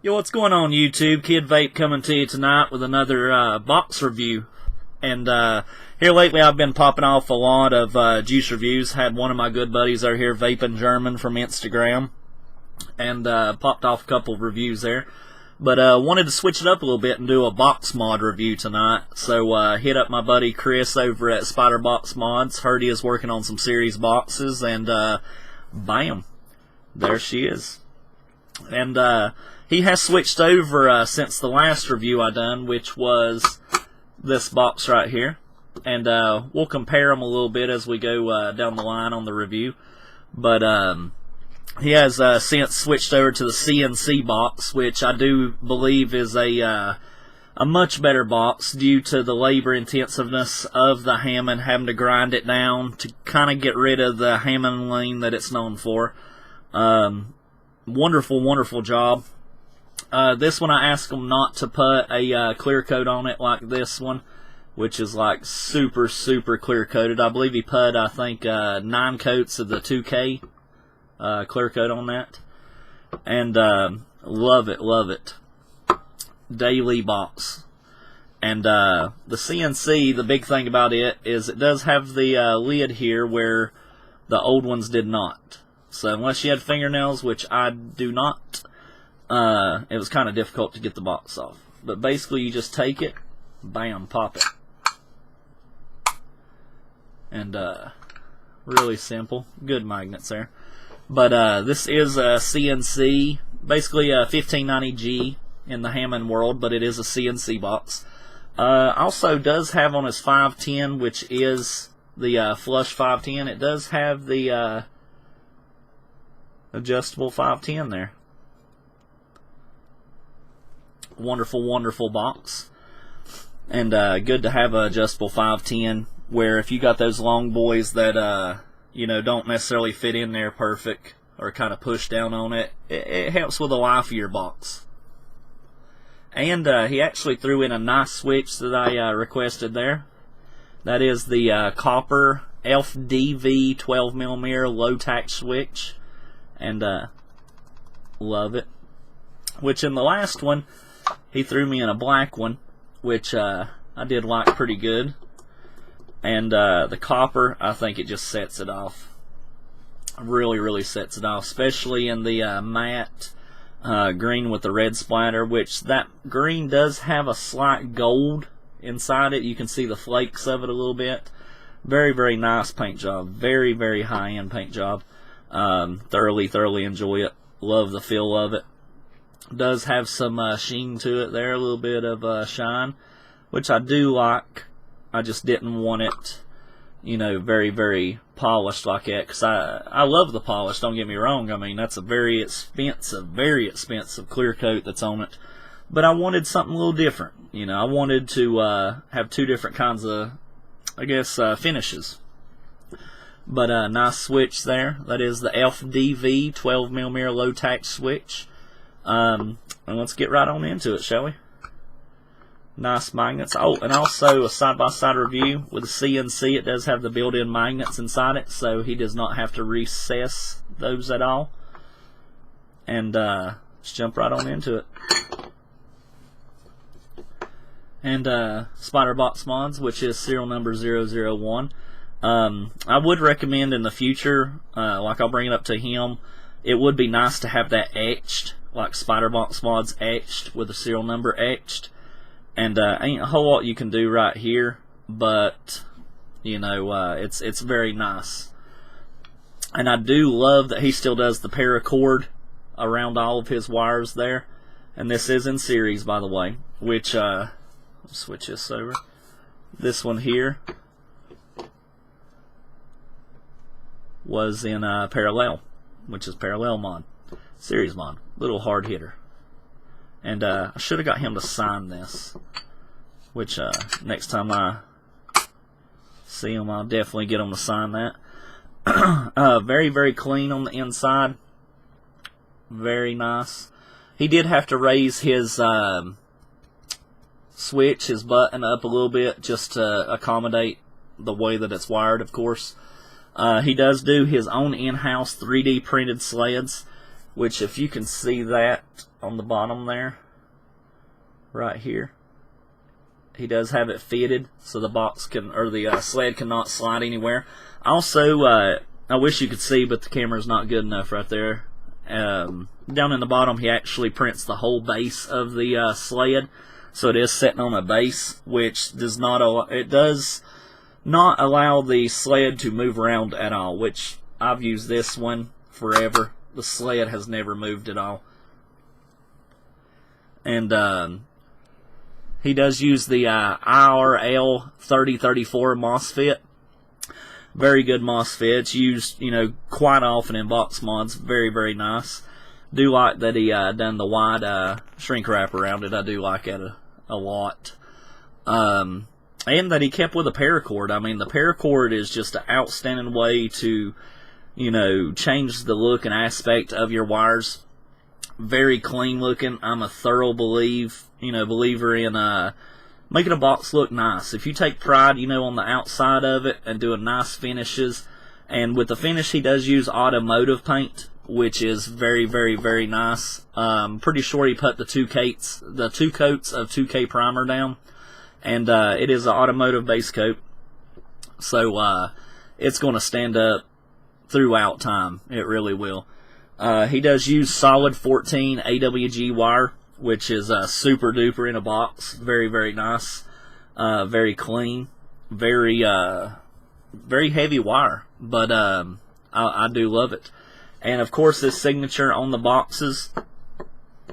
Yo, what's going on YouTube? Kid Vape coming to you tonight with another box review. And here lately I've been popping off a lot of juice reviews. Had one of my good buddies over here, Vaping German from Instagram, and popped off a couple of reviews there. But wanted to switch it up a little bit and do a box mod review tonight. So hit up my buddy Chris over at Spyder Box Mods. Heard he is working on some series boxes, and bam, there she is. And he has switched over since the last review I done, which was this box right here. And we'll compare them a little bit as we go down the line on the review. But he has since switched over to the CNC Box, which I do believe is a much better box due to the labor intensiveness of the Hammond, having to grind it down to kind of get rid of the Hammond lean that it's known for. Wonderful, wonderful job. This one I asked him not to put a clear coat on it like this one, which is like super, super clear coated. I believe he put, I think, 9 coats of the 2K clear coat on that. And love it, love it. Daily box. And the CNC, the big thing about it is it does have the lid here where the old ones did not. So unless you had fingernails, which I do not, it was kind of difficult to get the box off. But basically you just take it, bam, pop it. And really simple. Good magnets there. But this is a CNC, basically a 1590G in the Hammond world, but it is a CNC box. Also does have on his 510, which is the flush 510, it does have the adjustable 510 there. Wonderful, wonderful box. And good to have an adjustable 510, where if you got those long boys that you know, don't necessarily fit in there perfect or kind of push down on it, it helps with the life of your box. And he actually threw in a nice switch that I requested there. That is the copper FDV 12mm low tack switch. And love it. Which in the last one he threw me in a black one, which I did like pretty good. And the copper, I think it just sets it off. Really, really sets it off, especially in the matte green with the red splatter, which that green does have a slight gold inside it. You can see the flakes of it a little bit. Very, very nice paint job. Very, very high-end paint job. Thoroughly enjoy it. Love the feel of it. Does have some sheen to it there, a little bit of shine, which I do like. I just didn't want it, you know, very, very polished like that, because I love the polish, don't get me wrong. I mean, that's a very expensive clear coat that's on it. But I wanted something a little different. You know, I wanted to have 2 different kinds of, I guess, finishes. But nice switch there. That is the FDV 12mm low tack switch. And let's get right on into it, shall we? Nice magnets. Oh, and also a side-by-side review with the CNC. It does have the built-in magnets inside it, so he does not have to recess those at all. And let's jump right on into it. And Spyder Box Mods, which is serial number 001. I would recommend in the future, like I'll bring it up to him, it would be nice to have that etched, like Spyder Box Mods etched with the serial number etched. And ain't a whole lot you can do right here, but you know, it's very nice. And I do love that he still does the paracord around all of his wires there. And this is in series, by the way, which let's switch this over. This one here was in parallel, which is parallel mod, series mod, little hard hitter. And I should have got him to sign this, which next time I see him, I'll definitely get him to sign that. Very, very clean on the inside. Very nice. He did have to raise his switch, his button up a little bit, just to accommodate the way that it's wired, of course. He does do his own in-house 3D printed sleds, which if you can see that on the bottom there, right here, he does have it fitted so the box can, or the sled cannot slide anywhere. Also, I wish you could see, but the camera's not good enough right there. Down in the bottom, he actually prints the whole base of the sled, so it is sitting on a base, which does not allow the sled to move around at all, which I've used this one forever. The sled has never moved at all. And he does use the IRL 3034 MOSFET. Very good MOSFET. It's used, quite often in box mods. Very, very nice. Do like that he done the wide shrink wrap around it. I do like it a lot. And that he kept with a paracord. I mean, the paracord is just an outstanding way to, change the look and aspect of your wires. Very clean looking. I'm a thorough believer in making a box look nice. If you take pride, on the outside of it and doing nice finishes, and with the finish he does use automotive paint, which is very, very, very nice. Pretty sure he put the two coats of 2K primer down, and it is an automotive base coat, so it's going to stand up throughout time. It really will. He does use solid 14 AWG wire, which is super duper in a box. Very, very nice. Very clean. Very, very heavy wire. But I do love it. And of course, his signature on the boxes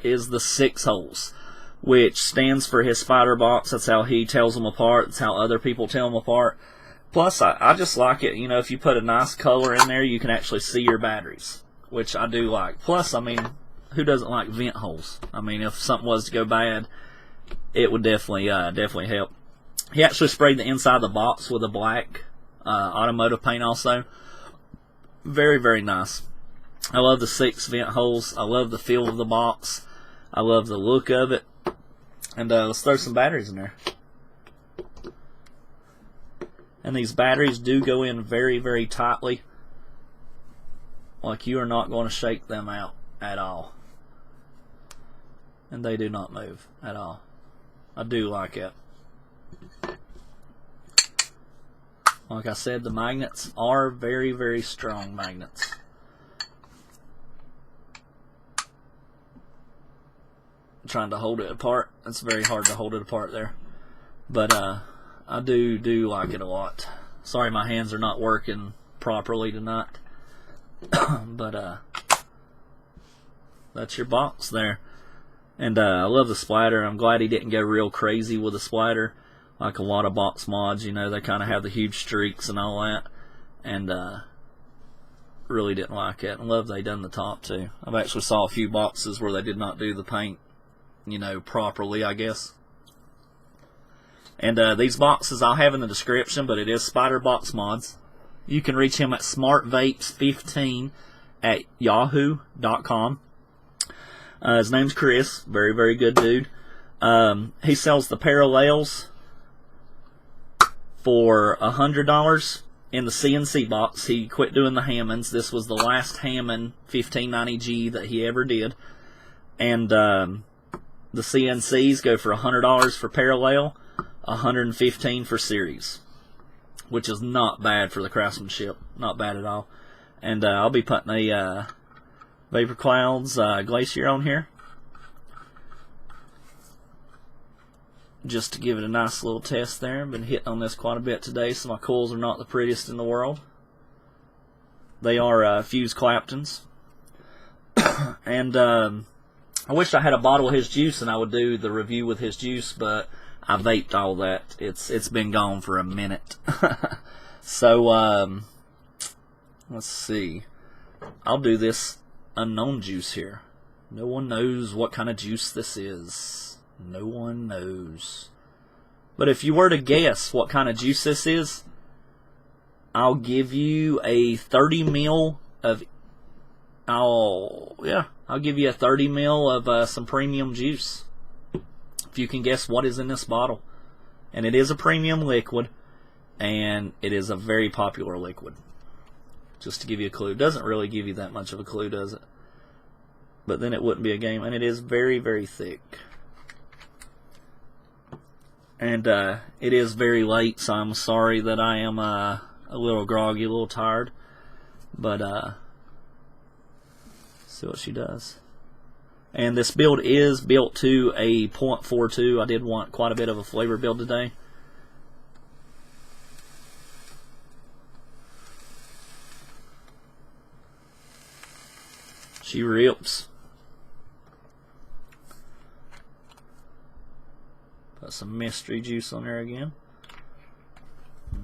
is the 6 holes, which stands for his Spyder box. That's how he tells them apart. That's how other people tell them apart. Plus, I just like it. If you put a nice color in there, you can actually see your batteries, which I do like. Plus, I mean, who doesn't like vent holes? I mean, if something was to go bad, it would definitely help. He actually sprayed the inside of the box with a black automotive paint also. Very, very nice. I love the 6 vent holes. I love the feel of the box. I love the look of it. And let's throw some batteries in there. And these batteries do go in very, very tightly. Like, you are not going to shake them out at all. And they do not move at all. I do like it. Like I said, the magnets are very, very strong magnets. I'm trying to hold it apart. It's very hard to hold it apart there. But I do like it a lot. Sorry my hands are not working properly tonight. But that's your box there. And I love the Spyder. I'm glad he didn't go real crazy with the Spyder. Like a lot of box mods, they kind of have the huge streaks and all that. And really didn't like it. I love they done the top too. I've actually saw a few boxes where they did not do the paint, properly, I guess. And these boxes I'll have in the description, but it is Spyder Box Mods. You can reach him at smartvapes15@yahoo.com. His name's Chris. Very, very good dude. He sells the parallels for $100 in the CNC box. He quit doing the Hammonds. This was the last Hammond 1590G that he ever did. And the CNCs go for $100 for parallel, $115 for series, which is not bad for the craftsmanship. Not bad at all. And I'll be putting a Vapor Clouds Glacier on here, just to give it a nice little test there. Been hitting on this quite a bit today, so my coils are not the prettiest in the world. They are fused Claptons. And I wish I had a bottle of his juice and I would do the review with his juice, but I vaped all that. It's been gone for a minute. So let's see. I'll do this unknown juice here. No one knows what kind of juice this is. No one knows. But if you were to guess what kind of juice this is, I'll give you a 30 ml of I'll give you a 30 ml of some premium juice. If you can guess what is in this bottle. And it is a premium liquid, and it is a very popular liquid. Just to give you a clue. It doesn't really give you that much of a clue, does it? but then it wouldn't be a game. And it is very, very thick. And it is very late, so I'm sorry that I am a little groggy, a little tired. But see what she does. And this build is built to a 0.42. I did want quite a bit of a flavor build today. She rips. Put some mystery juice on there again.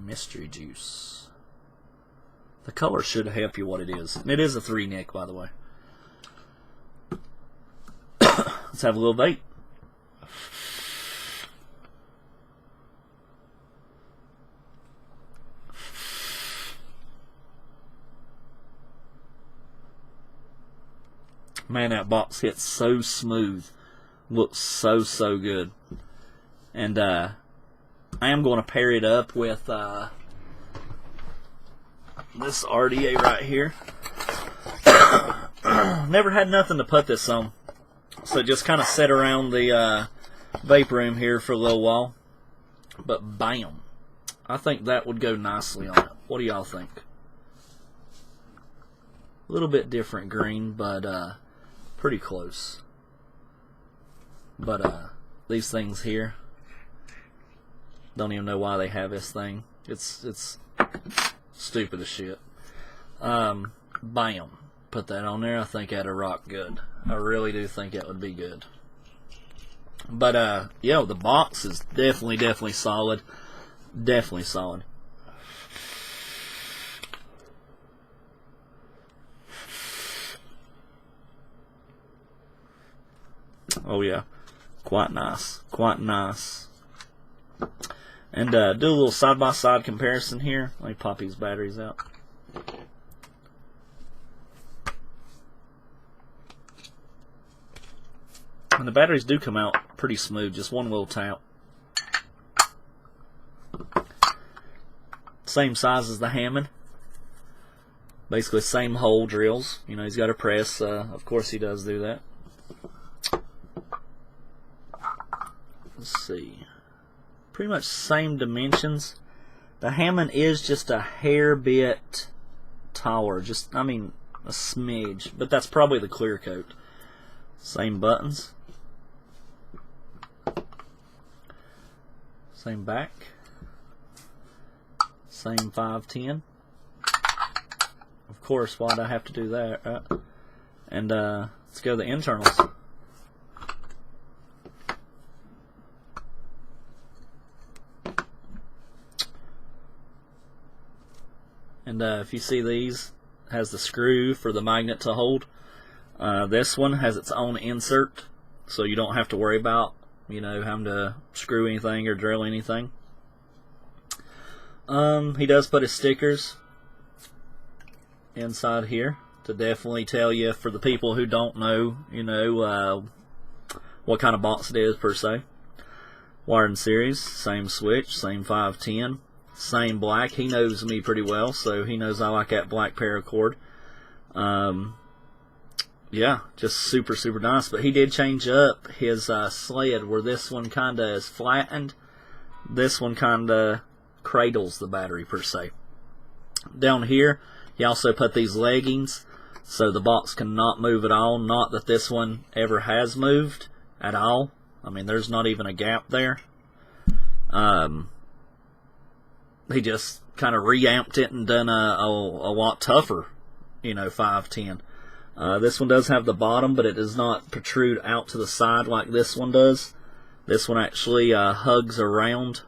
Mystery juice. The color should help you what it is. And it is a 3-nick, by the way. Let's have a little vape. Man, that box hits so smooth. Looks so, so good. And I am going to pair it up with this RDA right here. Never had nothing to put this on. So just kind of set around the vape room here for a little while. But bam. I think that would go nicely on it. What do y'all think? A little bit different green, but pretty close. But these things here, don't even know why they have this thing. It's stupid as shit. Bam. Put that on there. I think that'd rock good. I really do think that would be good. But yo, the box is definitely solid. Definitely solid. Oh yeah, quite nice, quite nice. And do a little side-by-side comparison here. Let me pop these batteries out. And the batteries do come out pretty smooth, just one little tap. Same size as the Hammond. Basically same hole drills. You know, he's got a press. Of course he does do that. Let's see. Pretty much same dimensions. The Hammond is just a hair bit taller. Just, I mean, a smidge. But that's probably the clear coat. Same buttons. Same back. Same 510. Of course, why'd I have to do that, right? And let's go to the internals. And if you see these, it has the screw for the magnet to hold. This one has its own insert, so you don't have to worry about, you know, having to screw anything or drill anything. He does put his stickers inside here to definitely tell you, for the people who don't know, you know, what kind of box it is per se. Wired in series, same switch, same 510, same black. He knows me pretty well, so he knows I like that black paracord. Yeah, just super, super nice. But he did change up his sled, where this one kind of is flattened. This one kind of cradles the battery per se. Down here, he also put these leggings, so the box cannot move at all. Not that this one ever has moved at all. I mean, there's not even a gap there. He just kind of reamped it and done a lot tougher, you know, 510. This one does have the bottom, but it does not protrude out to the side like this one does. This one actually hugs around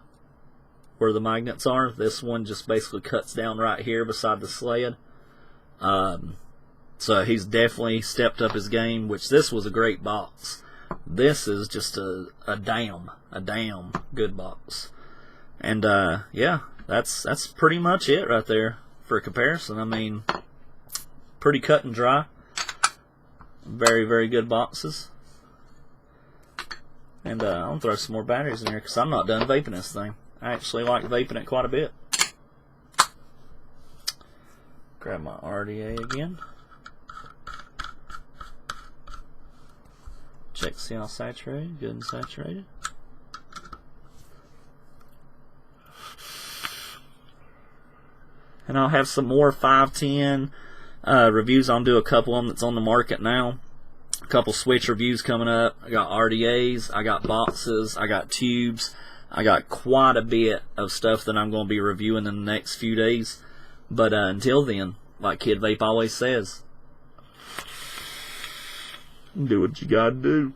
where the magnets are. This one just basically cuts down right here beside the sled. So he's definitely stepped up his game, which this was a great box. This is just a damn good box. And yeah, that's pretty much it right there for a comparison. I mean, pretty cut and dry. Very, very good boxes. And I'll throw some more batteries in here because I'm not done vaping this thing. I actually like vaping it quite a bit. Grab my RDA again. perfect. See how saturated? Good and saturated. And I'll have some more 510 reviews. I'll do a couple of them that's on the market now. A couple switch reviews coming up. I got RDAs, I got boxes, I got tubes. I got quite a bit of stuff that I'm going to be reviewing in the next few days. But until then, like Kid Vape always says, do what you gotta do.